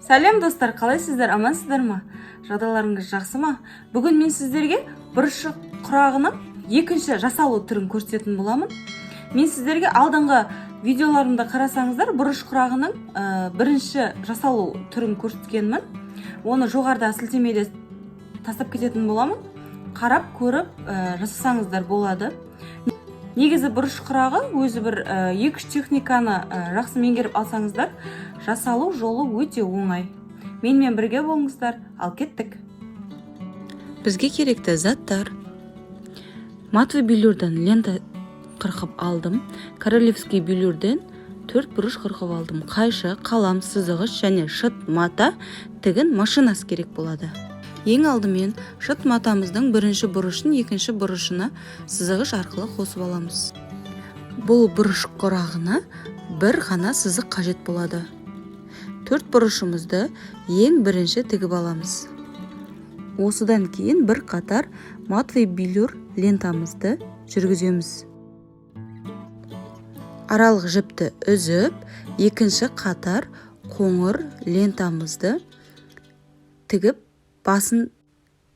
Сәлем достар, қалайсыздар, амансыздар ма? Жағдайларыңыз жақсы ма? Бүгін мен сіздерге бұрыш құрағының екінші жасалу түрін көрсететін боламын. Мен сіздерге алдыңғы видеоларымда қарасаңыздар, бұрыш құрағының бірінші жасалу түрін көрсеткенмін. Оны жоғарыда сілтемеде тастап кететін боламын. Қарап, көріп жасасаңыздар болады. Негізі бұрыш құрағы өзі бір 2-3 техниканы жақсы меңгеріп алсаңыздар, жасалу жолы өте оңай. Менімен бірге болыңыздар, ал кеттік. Бізге керекті заттар: матовый белюрдан лента қырқып алдым, королевский белюрден 4 бұрыш қырқып алдым, қайшы, қалам, сызғыш және шыт мата тігін машинасы керек болады. Ең алдымен шыт матамыздың бірінші бұрышын екінші бұрышына сызғыш арқылы қосып аламыз. Бұл бұрыш құрағына бір ғана сызық қажет болады. 4 бұрышымызды ең бірінші тігіп аламыз. Осыдан кейін бір қатар матовый белюр лентамызды жүргіземіз. Аралық жіпті үзіп, екінші қатар қоңыр лентамызды тігіп басын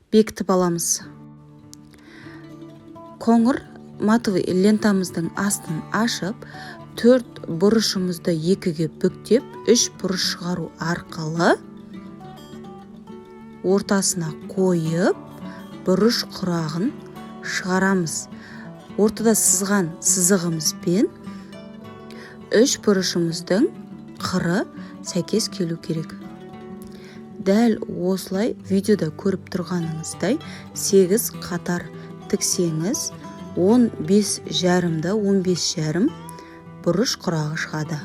бекітіп аламыз. Қоңыр матовый лентамыздың астын ашып, 4 бұрышымызды екіге бүктеп, 3 бұрыш шығару арқылы ортасына қойып, бұрыш құрағын шығарамыз. Ортада сызған сызығымызбен 3 бұрышымыздың қыры сәйкес келу керек. Дәл осылай видеода көріп тұрғаныңыздай 8 қатар тіксеңіз 15,5-ді 15,5 бұрыш құрағы шығады.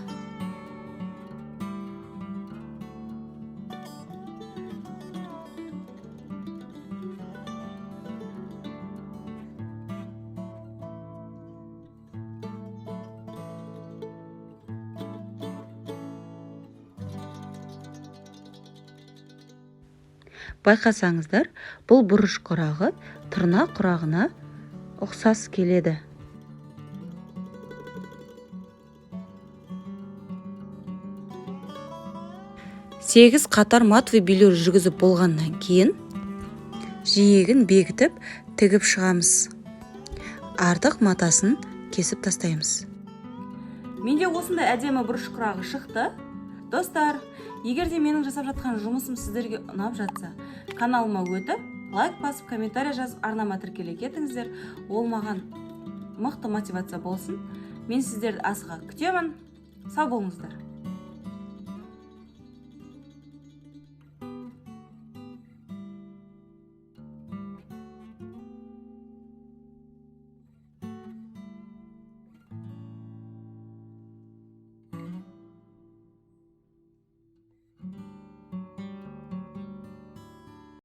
Байқасаңыздар, бұл бұрыш құрағы тырна құрағына ұқсас келеді. Сегіз қатар матовый белюр жүргізіп болғаннан кейін жиегін бекітіп тігіп шығамыз. Артық матасын кесіп тастаймыз. Менде осындай әдемі бұрыш құрағы шықты. Достар, егер де менің жасап жатқан жұмысым сіздерге ұнап жатса, каналыма өтіп, лайк басып, комментарий жазып, арнама тіркеле кетіңіздер. Ол маған мықты мотивация болсын. Мен сіздерді асыға күтемін. Сау болыңыздар.